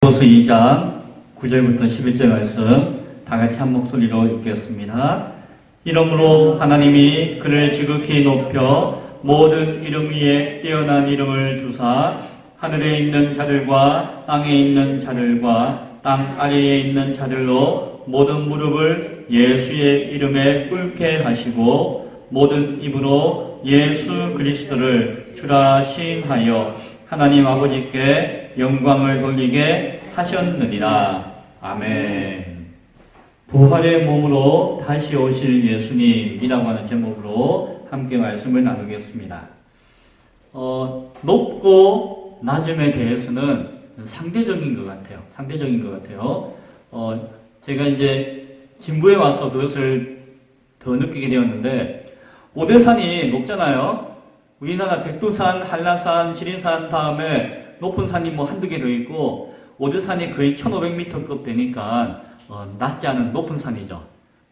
고린도서 2장 9절부터 11절 말씀 다 같이 한 목소리로 읽겠습니다. 이러므로 하나님이 그를 지극히 높여 모든 이름 위에 뛰어난 이름을 주사 하늘에 있는 자들과 땅에 있는 자들과 땅 아래에 있는 자들로 모든 무릎을 예수의 이름에 꿇게 하시고 모든 입으로 예수 그리스도를 주라 시인하여 하나님 아버지께 영광을 돌리게 하셨느니라. 아멘. 부활의 몸으로 다시 오실 예수님이라고 하는 제목으로 함께 말씀을 나누겠습니다. 높고 낮음에 대해서는 상대적인 것 같아요. 상대적인 것 같아요. 제가 이제 진부에 와서 그것을 더 느끼게 되었는데, 오대산이 높잖아요. 우리나라 백두산, 한라산, 지리산 다음에 높은 산이 뭐 한두 개 더 있고, 오대산이 거의 1500m급 되니까 낮지 않은 높은 산이죠.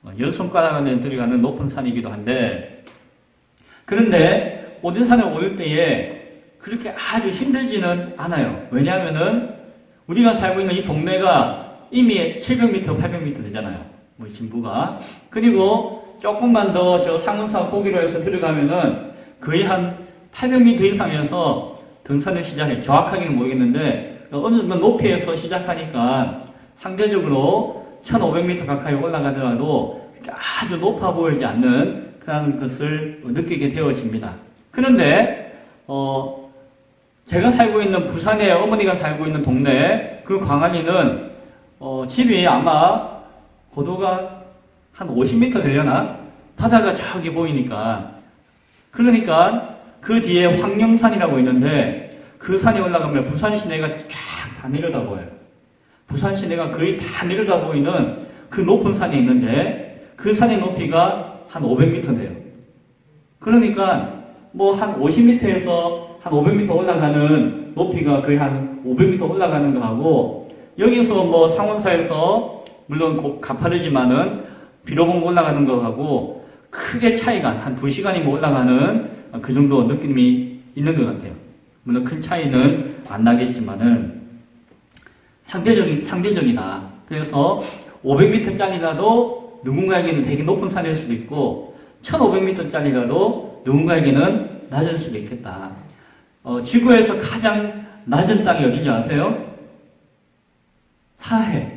10손가락 안에 들어가는 높은 산이기도 한데, 그런데 오대산에 오를 때에 그렇게 아주 힘들지는 않아요. 왜냐하면은 우리가 살고 있는 이 동네가 이미 700m, 800m 되잖아요. 뭐 진부가. 그리고 조금만 더 저 상운산 고기로 해서 들어가면은 거의 한 800m 이상에서 등산을 시작해. 정확하게는 모르겠는데 어느 정도 높이에서 시작하니까 상대적으로 1500m 가까이 올라가더라도 아주 높아 보이지 않는 그런 것을 느끼게 되어집니다. 그런데 제가 살고 있는 부산에 어머니가 살고 있는 동네 그 광안리는 집이 아마 고도가 한 50m 되려나? 바다가 저기 보이니까. 그러니까 그 뒤에 황령산이라고 있는데 그 산에 올라가면 부산 시내가 쫙 다 내려다보여요. 부산 시내가 거의 다 내려다보이는 그 높은 산이 있는데 그 산의 높이가 한 500m 돼요. 그러니까 뭐 한 50m에서 한 500m 올라가는 높이가 거의 한 500m 올라가는 거하고 여기서 뭐 상원사에서 물론 가파르지만은 비로봉 올라가는 거하고 크게 차이가 한 2시간이면 올라가는 그 정도 느낌이 있는 것 같아요. 물론 큰 차이는 안 나겠지만은 상대적이다. 그래서 500m짜리라도 누군가에게는 되게 높은 산일 수도 있고 1500m짜리라도 누군가에게는 낮을 수도 있겠다. 지구에서 가장 낮은 땅이 어딘지 아세요? 사해.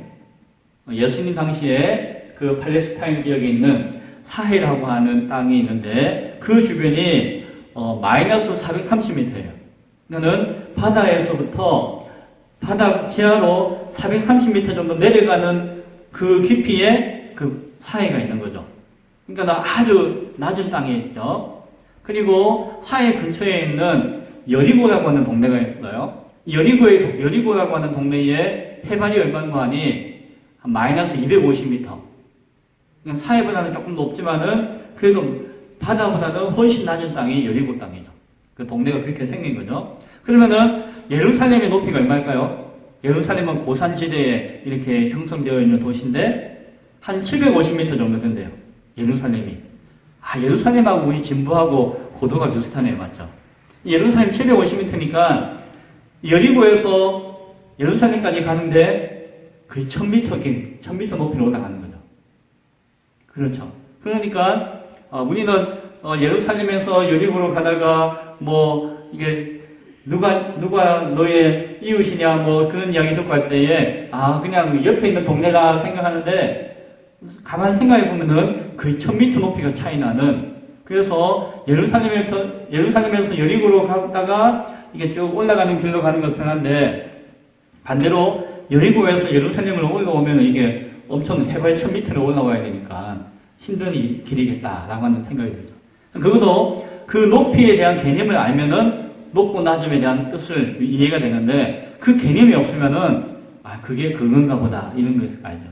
예수님 당시에 그 팔레스타인 지역에 있는 사해라고 하는 땅이 있는데 그 주변이 마이너스 430m예요. 그러니까는 바다에서부터 바다 지하로 430m 정도 내려가는 그 깊이에 그 사해가 있는 거죠. 그러니까 아주 낮은 땅에 있죠. 그리고 사해 근처에 있는 여리고라고 하는 동네가 있어요. 여리고라고 하는 동네의 해발이 얼마인가 하니 한 마이너스 250m. 사해보다는 조금 높지만은 그래도 바다보다는 훨씬 낮은 땅이 여리고 땅이죠. 그 동네가 그렇게 생긴 거죠. 그러면은 예루살렘의 높이가 얼마일까요? 예루살렘은 고산지대에 이렇게 형성되어 있는 도시인데 한 750m 정도 된대요. 예루살렘이. 예루살렘하고 우리 진부하고 고도가 비슷하네요. 맞죠? 예루살렘 750m니까 여리고에서 예루살렘까지 가는데 거의 1000m 높이로 올라가는 거죠. 그렇죠. 그러니까 우리는 예루살렘에서 여리고로 가다가 뭐 이게 누가 너의 이웃이냐 뭐 그런 이야기 듣고 할 때에 그냥 옆에 있는 동네다 생각하는데 가만 생각해 보면은 거의 1000m 높이가 차이 나는. 그래서 예루살렘에서 여리고로 갔다가 이게 쭉 올라가는 길로 가는 건 편한데 반대로 여리고에서 예루살렘으로 올라오면 이게 엄청 해발 1000m를 올라와야 되니까 힘든 길이겠다라고 하는 생각이 들죠. 그것도 그 높이에 대한 개념을 알면은 높고 낮음에 대한 뜻을 이해가 되는데 그 개념이 없으면은 그게 그건가 보다 이런 걸 알죠.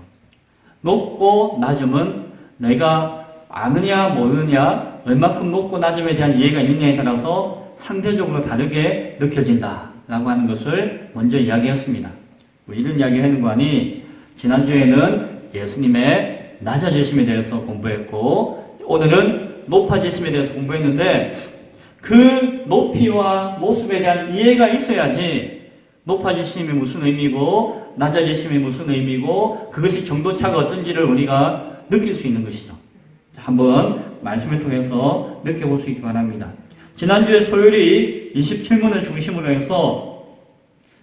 높고 낮음은 내가 아느냐 모르느냐 얼마큼 높고 낮음에 대한 이해가 있느냐에 따라서 상대적으로 다르게 느껴진다라고 하는 것을 먼저 이야기했습니다. 이런 이야기를 하는 거 아니 지난주에는 예수님의 낮아지심에 대해서 공부했고 오늘은 높아지심에 대해서 공부했는데 그 높이와 모습에 대한 이해가 있어야지 높아지심이 무슨 의미고 낮아지심이 무슨 의미고 그것이 정도차가 어떤지를 우리가 느낄 수 있는 것이죠. 자, 한번 말씀을 통해서 느껴볼 수 있기 바랍니다. 지난주에 소율이 27문을 중심으로 해서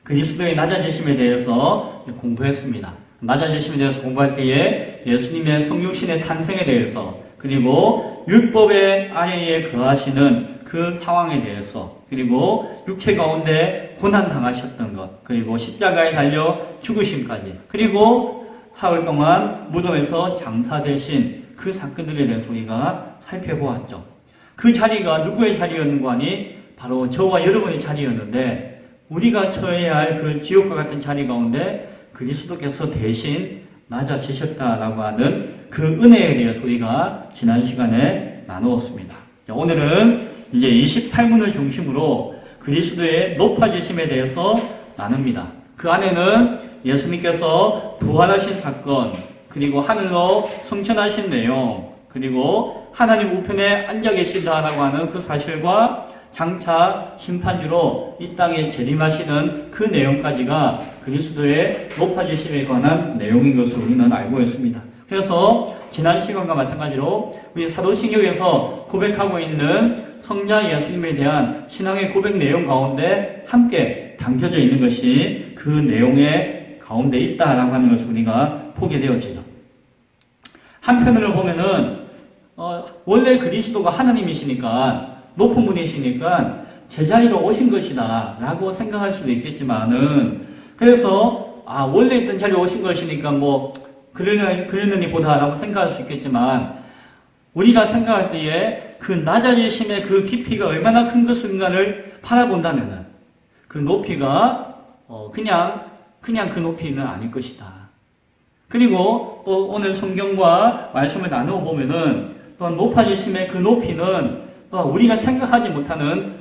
그리스도의 낮아지심에 대해서 공부했습니다. 낮아지심에 대해서 공부할 때에 예수님의 성육신의 탄생에 대해서 그리고 율법의 아래에 거하시는 그 상황에 대해서 그리고 육체 가운데 고난당하셨던 것 그리고 십자가에 달려 죽으심까지 그리고 사흘 동안 무덤에서 장사되신 그 사건들에 대해서 우리가 살펴보았죠. 그 자리가 누구의 자리였는가 하니 바로 저와 여러분의 자리였는데 우리가 처해야 할 그 지옥과 같은 자리 가운데 그리스도께서 대신 낮아지셨다라고 하는 그 은혜에 대해서 우리가 지난 시간에 나누었습니다. 오늘은 이제 28문을 중심으로 그리스도의 높아지심에 대해서 나눕니다. 그 안에는 예수님께서 부활하신 사건, 그리고 하늘로 승천하신 내용, 그리고 하나님 우편에 앉아 계신다라고 하는 그 사실과 장차 심판주로 이 땅에 재림하시는 그 내용까지가 그리스도의 높아지심에 관한 내용인 것을 우리는 알고 있습니다. 그래서 지난 시간과 마찬가지로 우리 사도신경에서 고백하고 있는 성자 예수님에 대한 신앙의 고백 내용 가운데 함께 담겨져 있는 것이 그 내용의 가운데 있다라고 하는 것을 우리가 보게 되어지죠. 한편으로 보면은 원래 그리스도가 하나님이시니까 높은 분이시니까 제자리로 오신 것이다 라고 생각할 수도 있겠지만은 그래서 원래 있던 자리에 오신 것이니까 뭐 그러느니 보다 라고 생각할 수 있겠지만 우리가 생각할 때에 그 낮아지심의 그 깊이가 얼마나 큰 것인가를 바라본다면은 그 높이가 그냥 그 높이는 아닐 것이다. 그리고 또 오늘 성경과 말씀을 나누어 보면은 또 높아지심의 그 높이는 또 우리가 생각하지 못하는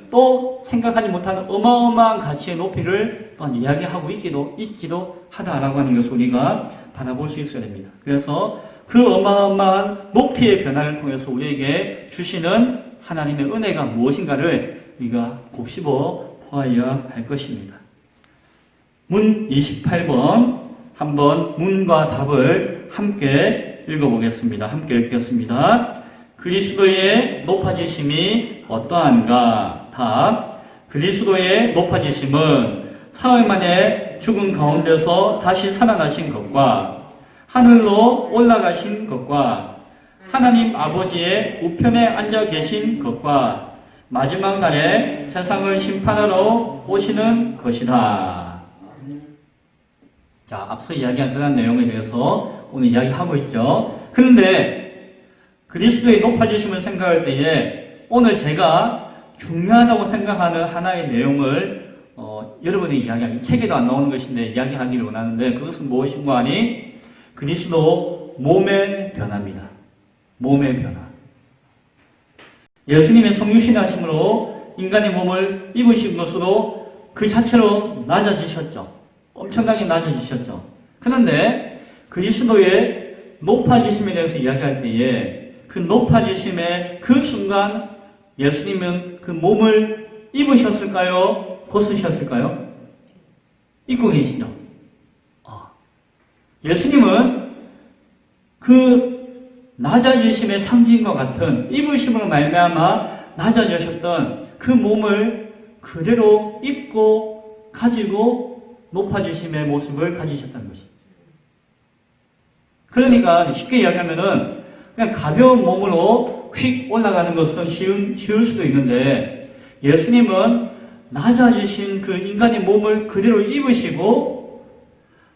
어마어마한 가치의 높이를 또한 이야기하고 있기도 하다라고 하는 것을 우리가 바라볼 수 있어야 됩니다. 그래서 그 어마어마한 높이의 변화를 통해서 우리에게 주시는 하나님의 은혜가 무엇인가를 우리가 곱씹어 보아야 할 것입니다. 문 28번 한번 문과 답을 함께 읽어보겠습니다. 함께 읽겠습니다. 그리스도의 높아지심이 어떠한가? 답. 그리스도의 높아지심은 사흘 만에 죽은 가운데서 다시 살아나신 것과 하늘로 올라가신 것과 하나님 아버지의 우편에 앉아 계신 것과 마지막 날에 세상을 심판하러 오시는 것이다. 자, 앞서 이야기한 그런 내용에 대해서 오늘 이야기하고 있죠. 그런데 그리스도의 높아지심을 생각할 때에 오늘 제가 중요하다고 생각하는 하나의 내용을 여러분이 이야기하기 책에도 안 나오는 것인데 이야기하기를 원하는데 그것은 무엇인가 하니 그리스도 몸의 변화입니다. 몸의 변화. 예수님의 성육신하심으로 인간의 몸을 입으신 것으로 그 자체로 낮아지셨죠. 엄청나게 낮아지셨죠. 그런데 그리스도의 높아지심에 대해서 이야기할 때에 그 높아지심의 그 순간 예수님은 그 몸을 입으셨을까요? 벗으셨을까요? 입고 계시죠. 예수님은 그 낮아지심의 상징과 같은 입으심으로 말미암아 낮아지셨던 그 몸을 그대로 입고 가지고 높아지심의 모습을 가지셨다는 것입니다. 그러니까 쉽게 이야기하면은 그냥 가벼운 몸으로 휙 올라가는 것은 쉬울 수도 있는데 예수님은 낮아지신 그 인간의 몸을 그대로 입으시고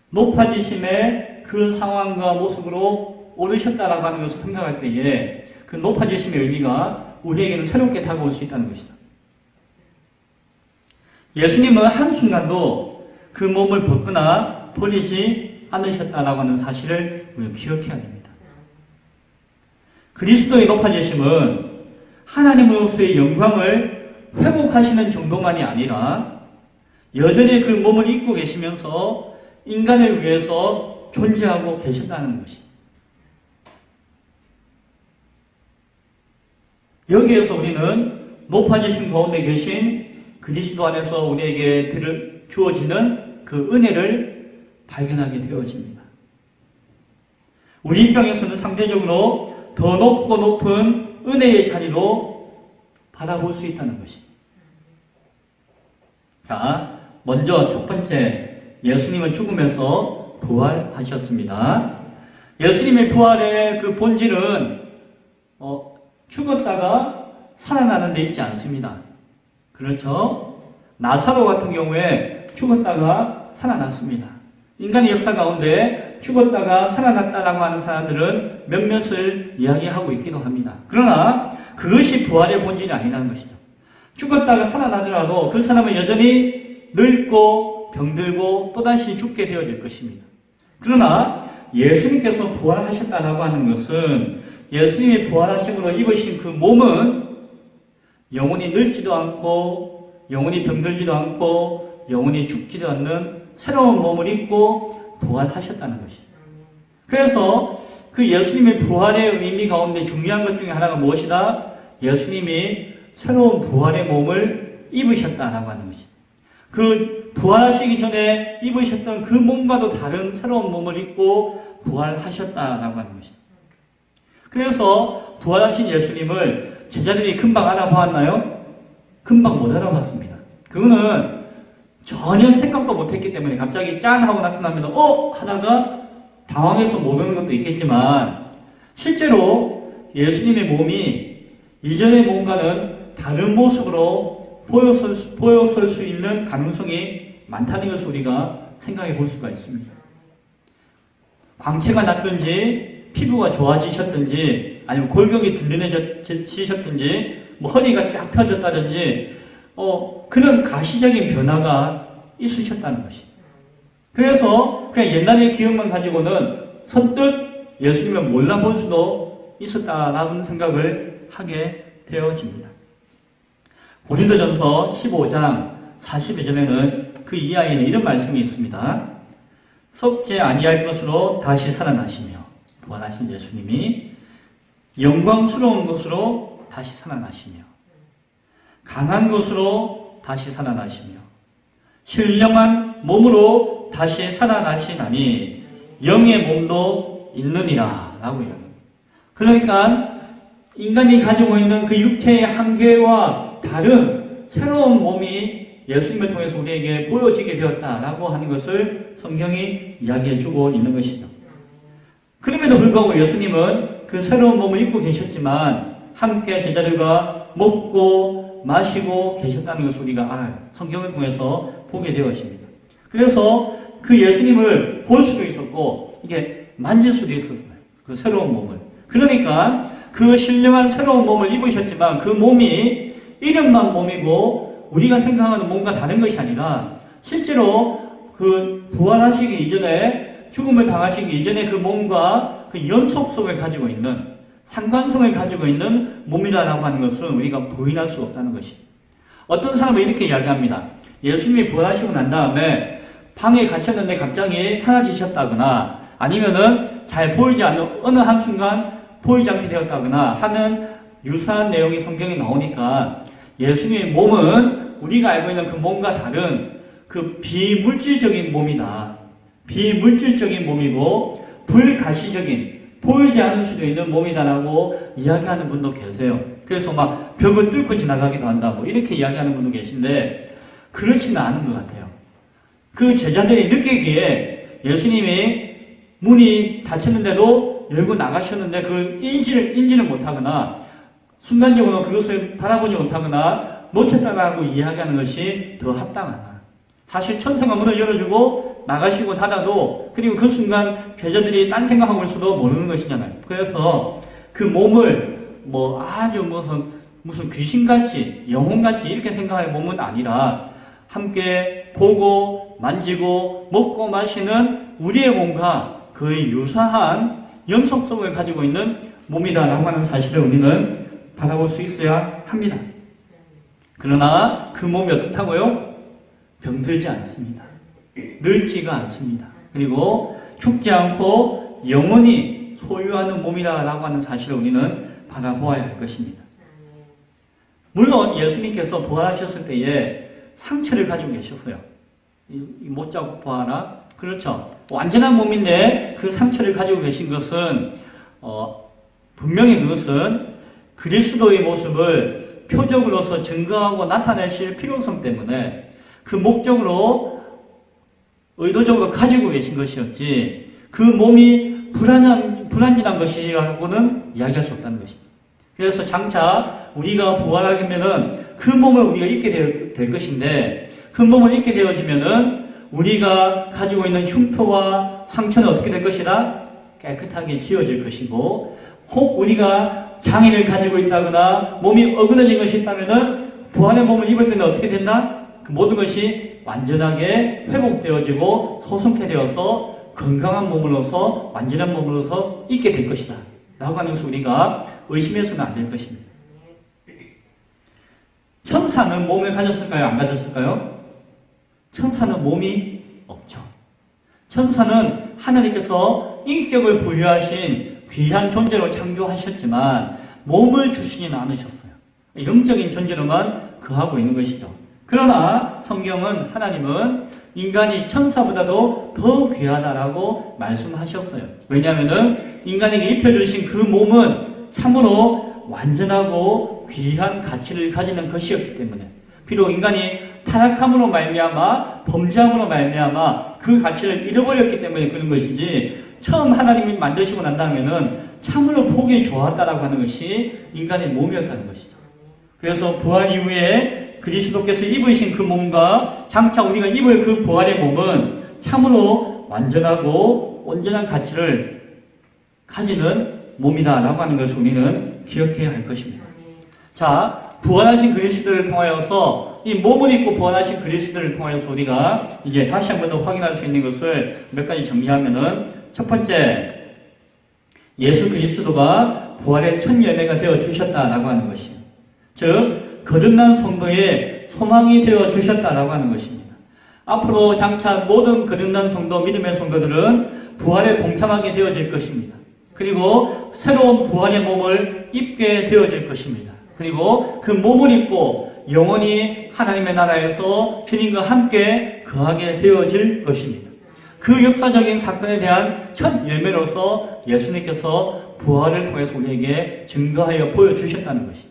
높아지심의 그 상황과 모습으로 오르셨다라고 하는 것을 생각할 때에 그 높아지심의 의미가 우리에게는 새롭게 다가올 수 있다는 것이다. 예수님은 한순간도 그 몸을 벗거나 버리지 않으셨다라고 하는 사실을 우리가 기억해야 됩니다. 그리스도의 높아지심은 하나님으로서의 영광을 회복하시는 정도만이 아니라 여전히 그 몸을 입고 계시면서 인간을 위해서 존재하고 계신다는 것입니다. 여기에서 우리는 높아지신 가운데 계신 그리스도 안에서 우리에게 주어지는 그 은혜를 발견하게 되어집니다. 우리 입장에서는 상대적으로 더 높고 높은 은혜의 자리로 바라볼 수 있다는 것입니다. 자, 먼저 첫 번째, 예수님은 죽음에서 부활하셨습니다. 예수님의 부활의 그 본질은 죽었다가 살아나는 데 있지 않습니다. 그렇죠? 나사로 같은 경우에 죽었다가 살아났습니다. 인간의 역사 가운데 죽었다가 살아났다라고 하는 사람들은 몇몇을 이야기하고 있기도 합니다. 그러나 그것이 부활의 본질이 아니라는 것이죠. 죽었다가 살아나더라도 그 사람은 여전히 늙고 병들고 또다시 죽게 되어질 것입니다. 그러나 예수님께서 부활하셨다라고 하는 것은 예수님이 부활하심으로 입으신 그 몸은 영원히 늙지도 않고 영원히 병들지도 않고 영원히 죽지도 않는 새로운 몸을 입고 부활하셨다는 것입니다. 그래서 그 예수님의 부활의 의미 가운데 중요한 것 중에 하나가 무엇이다? 예수님이 새로운 부활의 몸을 입으셨다라고 하는 것입니다. 그 부활하시기 전에 입으셨던 그 몸과도 다른 새로운 몸을 입고 부활하셨다라고 하는 것입니다. 그래서 부활하신 예수님을 제자들이 금방 알아보았나요? 금방 못 알아봤습니다. 그거는 전혀 생각도 못했기 때문에 갑자기 짠 하고 나타나면 하다가 당황해서 모르는 것도 있겠지만 실제로 예수님의 몸이 이전의 몸과는 다른 모습으로 보여설 수 있는 가능성이 많다는 것을 우리가 생각해 볼 수가 있습니다. 광채가 났든지 피부가 좋아지셨든지 아니면 골격이 든든해지셨든지 허리가 쫙 펴졌다든지 그런 가시적인 변화가 있으셨다는 것입니다. 그래서 그냥 옛날의 기억만 가지고는 선뜻 예수님을 몰라볼 수도 있었다라는 생각을 하게 되어집니다. 고린도전서 15장 42절에는 그 이하에는 이런 말씀이 있습니다. 썩지 아니할 것으로 다시 살아나시며 부활하신 예수님이 영광스러운 것으로 다시 살아나시며 강한 것으로 다시 살아나시며 신령한 몸으로 다시 살아나시나니 영의 몸도 있느니라 라고 이야기합니다. 그러니까 인간이 가지고 있는 그 육체의 한계와 다른 새로운 몸이 예수님을 통해서 우리에게 보여지게 되었다라고 하는 것을 성경이 이야기해주고 있는 것이죠. 그럼에도 불구하고 예수님은 그 새로운 몸을 입고 계셨지만 함께 제자들과 먹고 마시고 계셨다는 것을 우리가 성경을 통해서 보게 되었습니다. 그래서 그 예수님을 볼 수도 있었고 이게 만질 수도 있었어요. 그 새로운 몸을. 그러니까 그 신령한 새로운 몸을 입으셨지만 그 몸이 이름만 몸이고 우리가 생각하는 몸과 다른 것이 아니라 실제로 그 부활하시기 이전에 죽음을 당하시기 이전에 그 몸과 그 연속성을 가지고 있는 상관성을 가지고 있는 몸이라고 하는 것은 우리가 부인할 수 없다는 것입니다. 어떤 사람은 이렇게 이야기합니다. 예수님이 부활하시고 난 다음에 방에 갇혔는데 갑자기 사라지셨다거나 아니면은 잘 보이지 않는 어느 한순간 보이지 않게 되었다거나 하는 유사한 내용이 성경에 나오니까 예수님의 몸은 우리가 알고 있는 그 몸과 다른 그 비물질적인 몸이다. 비물질적인 몸이고 불가시적인 보이지 않을 수도 있는 몸이다라고 이야기하는 분도 계세요. 그래서 막 벽을 뚫고 지나가기도 한다고 이렇게 이야기하는 분도 계신데 그렇지는 않은 것 같아요. 그 제자들이 느끼기에 예수님이 문이 닫혔는데도 열고 나가셨는데 그 인지를 못하거나 순간적으로 그것을 바라보지 못하거나 놓쳤다고 이야기하는 것이 더 합당하다. 사실 천사가 문을 열어주고 나가시고 닫아도 그리고 그 순간 제자들이 딴 생각하고 있어도 모르는 것이잖아요. 그래서 그 몸을 아주 무슨 귀신같이 영혼같이 이렇게 생각할 몸은 아니라 함께 보고 만지고 먹고 마시는 우리의 몸과 거의 유사한 연속성을 가지고 있는 몸이다라고 하는 사실을 우리는 바라볼 수 있어야 합니다. 그러나 그 몸이 어떻다고요? 병들지 않습니다. 늙지가 않습니다. 그리고 죽지 않고 영원히 소유하는 몸이라고 하는 사실을 우리는 바라보아야 할 것입니다. 물론 예수님께서 부활하셨을 때에 상처를 가지고 계셨어요. 못 잡고 보아라. 그렇죠. 완전한 몸인데 그 상처를 가지고 계신 것은 분명히 그것은 그리스도의 모습을 표적으로서 증거하고 나타내실 필요성 때문에 그 목적으로 의도적으로 가지고 계신 것이었지 그 몸이 불완전한 것이라고는 이야기할 수 없다는 것입니다. 그래서 장차 우리가 부활하게 되면은 그 몸을 우리가 잊게 될 것인데 그 몸을 잊게 되어지면은 우리가 가지고 있는 흉터와 상처는 어떻게 될 것이다? 깨끗하게 지워질 것이고 혹 우리가 장애를 가지고 있다거나 몸이 어그러진 것이 있다면은 부활의 몸을 입을 때는 어떻게 된다? 그 모든 것이 완전하게 회복되어지고 소성케되어서 건강한 몸으로서 완전한 몸으로서 있게 될 것이다 라고 하는 것을 우리가 의심해서는 안 될 것입니다. 천사는 몸을 가졌을까요? 안 가졌을까요? 천사는 몸이 없죠. 천사는 하나님께서 인격을 부여하신 귀한 존재로 창조하셨지만 몸을 주시지는 않으셨어요. 영적인 존재로만 거하고 있는 것이죠. 그러나 성경은 하나님은 인간이 천사보다도 더 귀하다라고 말씀하셨어요. 왜냐하면 인간에게 입혀주신 그 몸은 참으로 완전하고 귀한 가치를 가지는 것이었기 때문에 비록 인간이 타락함으로 말미암아 범죄함으로 말미암아 그 가치를 잃어버렸기 때문에 그런 것이지 처음 하나님이 만드시고 난 다음에는 참으로 보기 좋았다라고 하는 것이 인간의 몸이었다는 것이죠. 그래서 부활 이후에 그리스도께서 입으신 그 몸과 장차 우리가 입을 그 부활의 몸은 참으로 완전하고 온전한 가치를 가지는 몸이다라고 하는 것을 우리는 기억해야 할 것입니다. 자, 부활하신 그리스도를 통하여서 이 몸을 입고 부활하신 그리스도를 통하여서 우리가 이제 다시 한 번 더 확인할 수 있는 것을 몇 가지 정리하면은 첫 번째, 예수 그리스도가 부활의 첫 열매가 되어 주셨다라고 하는 것이에요. 즉 거듭난 성도의 소망이 되어 주셨다라고 하는 것입니다. 앞으로 장차 모든 거듭난 성도, 믿음의 성도들은 부활에 동참하게 되어질 것입니다. 그리고 새로운 부활의 몸을 입게 되어질 것입니다. 그리고 그 몸을 입고 영원히 하나님의 나라에서 주님과 함께 거하게 되어질 것입니다. 그 역사적인 사건에 대한 첫 열매로서 예수님께서 부활을 통해서 우리에게 증거하여 보여주셨다는 것입니다.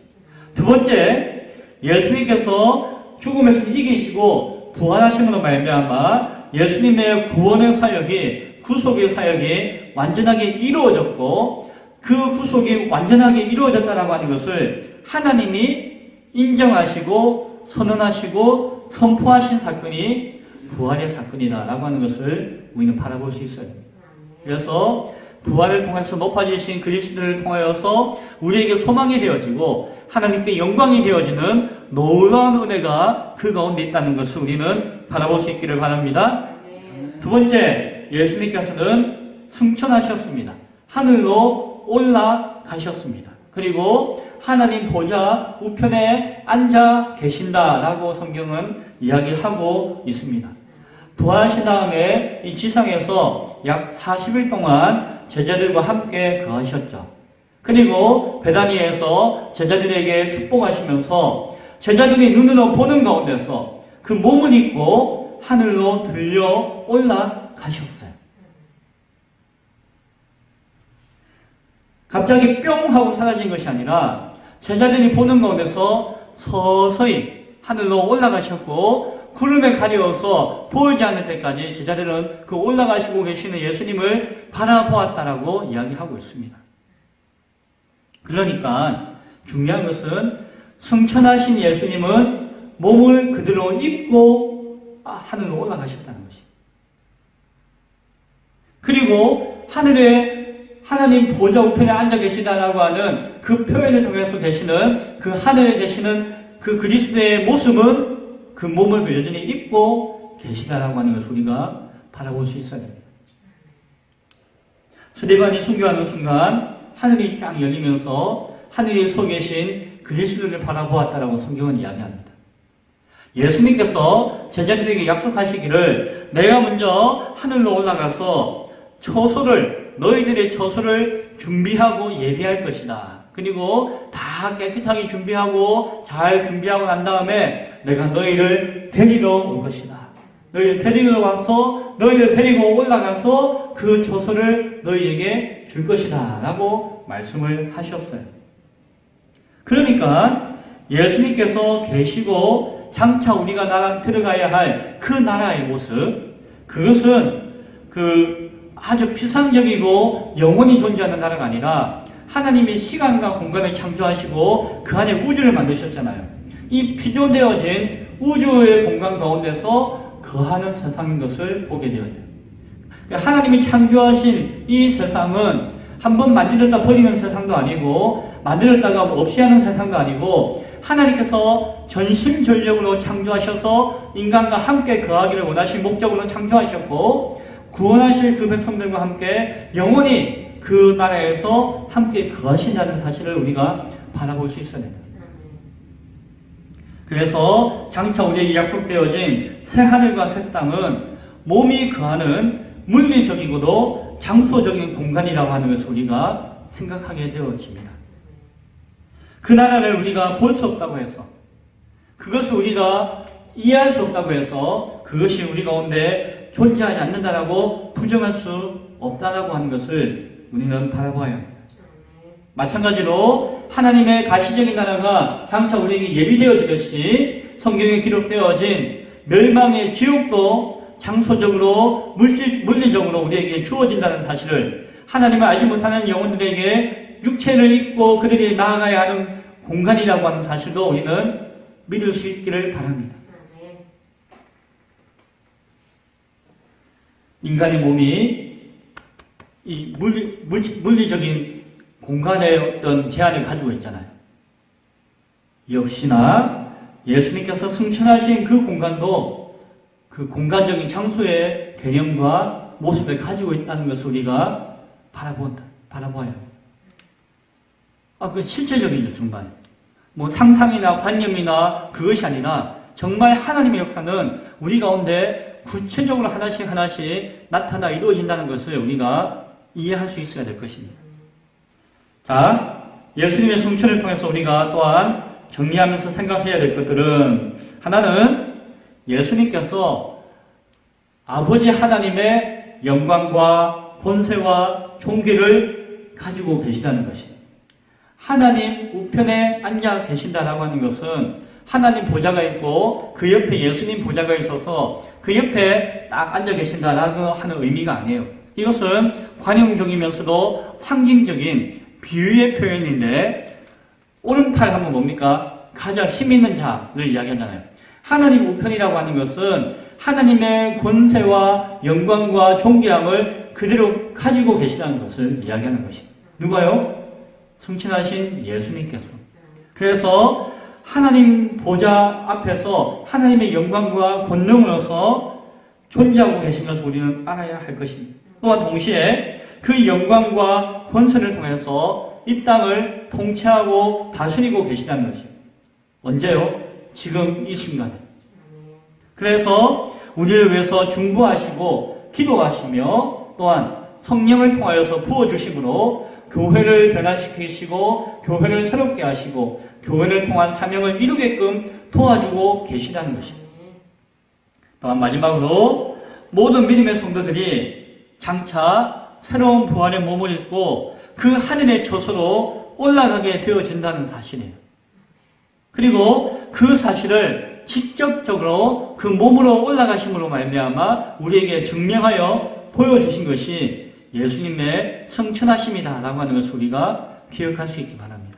두 번째, 예수님께서 죽음에서 이기시고 부활하심으로 말미암아 예수님의 구원의 사역이, 구속의 사역이 완전하게 이루어졌고 그 구속이 완전하게 이루어졌다라고 하는 것을 하나님이 인정하시고 선언하시고 선포하신 사건이 부활의 사건이다라고 하는 것을 우리는 바라볼 수 있어요. 그래서 부활을 통해서 높아지신 그리스도를 통하여서 우리에게 소망이 되어지고 하나님께 영광이 되어지는 놀라운 은혜가 그 가운데 있다는 것을 우리는 바라볼 수 있기를 바랍니다. 두 번째, 예수님께서는 승천하셨습니다. 하늘로 올라가셨습니다. 그리고 하나님 보좌 우편에 앉아 계신다라고 성경은 이야기하고 있습니다. 부활하신 다음에 이 지상에서 약 40일 동안 제자들과 함께 거하셨죠. 그리고 베다니에서 제자들에게 축복하시면서 제자들이 눈으로 보는 가운데서 그 몸을 입고 하늘로 들려 올라가셨어요. 갑자기 뿅 하고 사라진 것이 아니라 제자들이 보는 가운데서 서서히 하늘로 올라가셨고 구름에 가려워서 보이지 않을 때까지 제자들은 그 올라가시고 계시는 예수님을 바라보았다라고 이야기하고 있습니다. 그러니까 중요한 것은 승천하신 예수님은 몸을 그대로 입고 하늘로 올라가셨다는 것입니다. 그리고 하늘에 하나님 보좌 우편에 앉아 계시다라고 하는 그 표현을 통해서 계시는 그 하늘에 계시는 그 그리스도의 모습은 그 몸을 여전히 입고 계시다라고 하는 것을 우리가 바라볼 수 있어야 됩니다. 스데반이 순교하는 순간 하늘이 쫙 열리면서 하늘에 서 계신 그리스도를 바라보았다라고 성경은 이야기합니다. 예수님께서 제자들에게 약속하시기를 내가 먼저 하늘로 올라가서 너희들의 처소를 준비하고 예비할 것이다. 그리고 다 깨끗하게 준비하고 잘 준비하고 난 다음에 내가 너희를 데리러 올 것이다. 너희를 데리고 와서 너희를 데리고 올라가서 그 처소를 너희에게 줄 것이다 라고 말씀을 하셨어요. 그러니까 예수님께서 계시고 장차 우리가 들어가야 할 그 나라의 모습, 그것은 그 아주 피상적이고 영원히 존재하는 나라가 아니라 하나님이 시간과 공간을 창조하시고 그 안에 우주를 만드셨잖아요. 이 피조되어진 우주의 공간 가운데서 거하는 세상인 것을 보게 되어요. 하나님이 창조하신 이 세상은 한번 만들었다 버리는 세상도 아니고 만들었다가 없이 하는 세상도 아니고 하나님께서 전심전력으로 창조하셔서 인간과 함께 거하기를 원하신 목적으로 창조하셨고 구원하실 그 백성들과 함께 영원히 그 나라에서 함께 거하신다는 사실을 우리가 바라볼 수 있어야 됩니다. 그래서 장차 우리에게 약속되어진 새 하늘과 새 땅은 몸이 거하는 물리적이고도 장소적인 공간이라고 하는 것을 우리가 생각하게 되어집니다. 그 나라를 우리가 볼 수 없다고 해서, 그것을 우리가 이해할 수 없다고 해서 그것이 우리 가운데 존재하지 않는다라고 부정할 수 없다라고 하는 것을 우리는 바라봐야 합니다. 마찬가지로 하나님의 가시적인 나라가 장차 우리에게 예비되어지듯이 성경에 기록되어진 멸망의 지옥도 장소적으로 물리적으로 우리에게 주어진다는 사실을 하나님을 알지 못하는 영혼들에게 육체를 입고 그들이 나아가야 하는 공간이라고 하는 사실도 우리는 믿을 수 있기를 바랍니다. 인간의 몸이 이 물리적인 공간의 어떤 제한을 가지고 있잖아요. 역시나 예수님께서 승천하신 그 공간도 그 공간적인 장소의 개념과 모습을 가지고 있다는 것을 우리가 바라봐야 합니다. 그 실제적이죠, 정말. 뭐 상상이나 관념이나 그것이 아니라 정말 하나님의 역사는 우리 가운데 구체적으로 하나씩 나타나 이루어진다는 것을 우리가 이해할 수 있어야 될 것입니다. 자, 예수님의 승천을 통해서 우리가 또한 정리하면서 생각해야 될 것들은, 하나는 예수님께서 아버지 하나님의 영광과 권세와 존귀를 가지고 계시다는 것입니다. 하나님 우편에 앉아 계신다라고 하는 것은 하나님 보좌가 있고 그 옆에 예수님 보좌가 있어서 그 옆에 딱 앉아 계신다라고 하는 의미가 아니에요. 이것은 관용적이면서도 상징적인 비유의 표현인데, 오른팔 하면 뭡니까? 가장 힘 있는 자를 이야기하잖아요. 하나님 우편이라고 하는 것은 하나님의 권세와 영광과 존귀함을 그대로 가지고 계시다는 것을 이야기하는 것입니다. 누가요? 승천하신 예수님께서. 그래서 하나님 보좌 앞에서 하나님의 영광과 권능으로서 존재하고 계신 것을 우리는 알아야 할 것입니다. 또한 동시에 그 영광과 권세를 통해서 이 땅을 통치하고 다스리고 계시다는 것입니다. 언제요? 지금 이 순간에. 그래서 우리를 위해서 중보하시고 기도하시며 또한 성령을 통하여서 부어주심으로 교회를 변화시키시고 교회를 새롭게 하시고 교회를 통한 사명을 이루게끔 도와주고 계시다는 것입니다. 또한 마지막으로 모든 믿음의 성도들이 장차 새로운 부활의 몸을 입고 그 하늘의 처소로 올라가게 되어진다는 사실이에요. 그리고 그 사실을 직접적으로 그 몸으로 올라가심으로 말미암아 우리에게 증명하여 보여주신 것이 예수님의 승천하심이다 라고 하는 것을 우리가 기억할 수 있기 바랍니다.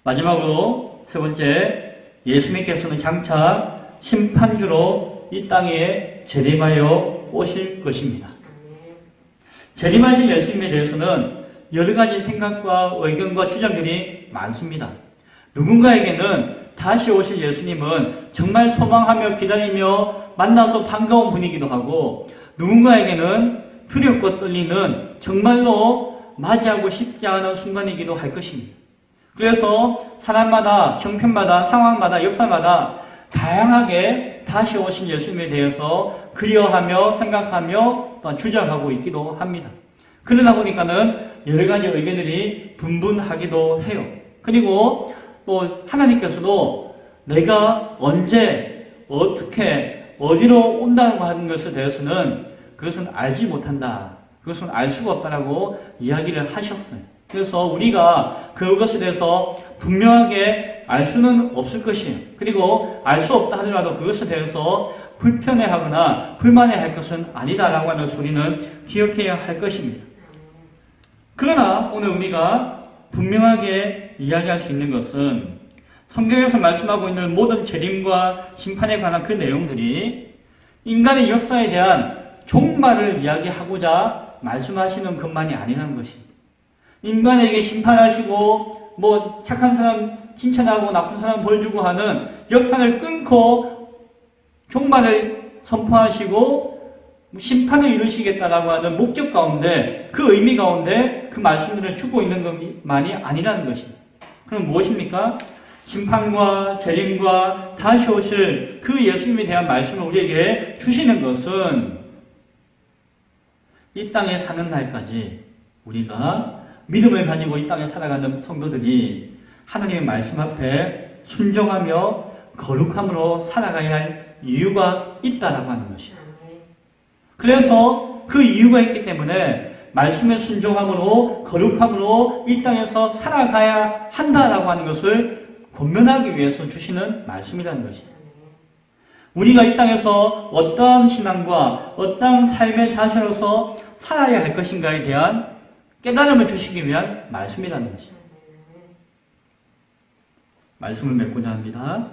마지막으로 세 번째, 예수님께서는 장차 심판주로 이 땅에 재림하여 오실 것입니다. 재림하신 예수님에 대해서는 여러 가지 생각과 의견과 주장들이 많습니다. 누군가에게는 다시 오실 예수님은 정말 소망하며 기다리며 만나서 반가운 분이기도 하고, 누군가에게는 두렵고 떨리는 정말로 맞이하고 싶지 않은 순간이기도 할 것입니다. 그래서 사람마다, 형편마다, 상황마다, 역사마다 다양하게 다시 오신 예수님에 대해서 그리워하며 생각하며 또 주장하고 있기도 합니다. 그러다 보니까는 여러 가지 의견들이 분분하기도 해요. 그리고 또 하나님께서도 내가 언제, 어떻게, 어디로 온다고 하는 것에 대해서는 그것은 알지 못한다. 그것은 알 수가 없다라고 이야기를 하셨어요. 그래서 우리가 그것에 대해서 분명하게 알 수는 없을 것이에요. 그리고 알 수 없다 하더라도 그것에 대해서 불편해하거나 불만해할 것은 아니다라고 하는 소리는 기억해야 할 것입니다. 그러나 오늘 우리가 분명하게 이야기할 수 있는 것은 성경에서 말씀하고 있는 모든 재림과 심판에 관한 그 내용들이 인간의 역사에 대한 종말을 이야기하고자 말씀하시는 것만이 아니라는 것입니다. 인간에게 심판하시고 뭐 착한 사람 칭찬하고 나쁜 사람 벌 주고 하는 역사를 끊고 종말을 선포하시고 심판을 이루시겠다라고 하는 목적 가운데 그 의미 가운데 그 말씀들을 주고 있는 것만이 아니라는 것입니다. 그럼 무엇입니까? 심판과 재림과 다시 오실 그 예수님에 대한 말씀을 우리에게 주시는 것은 이 땅에 사는 날까지 우리가 믿음을 가지고 이 땅에 살아가는 성도들이 하나님의 말씀 앞에 순종하며 거룩함으로 살아가야 할 이유가 있다라고 하는 것이에요. 그래서 그 이유가 있기 때문에 말씀에 순종함으로 거룩함으로 이 땅에서 살아가야 한다라고 하는 것을 권면하기 위해서 주시는 말씀이라는 것이에요. 우리가 이 땅에서 어떠한 신앙과 어떠한 삶의 자세로서 살아야 할 것인가에 대한 깨달음을 주시기 위한 말씀이라는 것이에요. 말씀을 맺고자 합니다.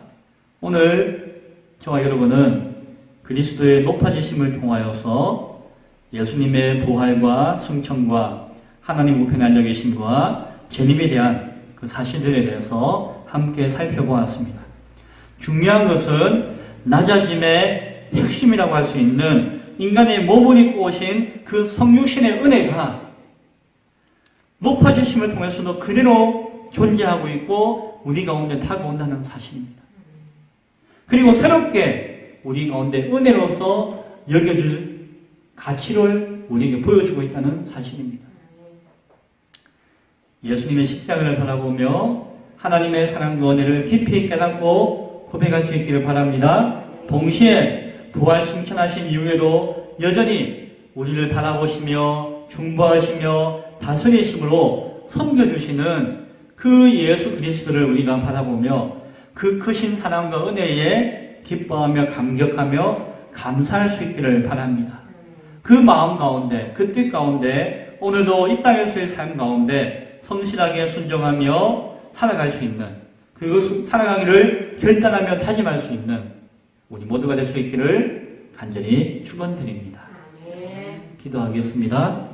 오늘 저와 여러분은 그리스도의 높아지심을 통하여서 예수님의 부활과 승천과 하나님 우편에 앉아 계심과 재림에 대한 그 사실들에 대해서 함께 살펴보았습니다. 중요한 것은 낮아짐의 핵심이라고 할 수 있는 인간의 몸을 입고 오신 그 성육신의 은혜가 높아지심을 통해서도 그대로 존재하고 있고 우리 가운데 다가온다는 사실입니다. 그리고 새롭게 우리 가운데 은혜로서 여겨줄 가치를 우리에게 보여주고 있다는 사실입니다. 예수님의 십자가를 바라보며 하나님의 사랑과 은혜를 깊이 깨닫고 고백할 수 있기를 바랍니다. 동시에 부활 승천하신 이후에도 여전히 우리를 바라보시며 중보하시며 다스리심으로 섬겨주시는 그 예수 그리스도를 우리가 바라보며 그 크신 사랑과 은혜에 기뻐하며 감격하며 감사할 수 있기를 바랍니다. 그 마음 가운데, 그 뜻 가운데 오늘도 이 땅에서의 삶 가운데 성실하게 순종하며 살아갈 수 있는, 그리고 살아가기를 결단하며 다짐할 수 있는 우리 모두가 될 수 있기를 간절히 축원드립니다. 기도하겠습니다.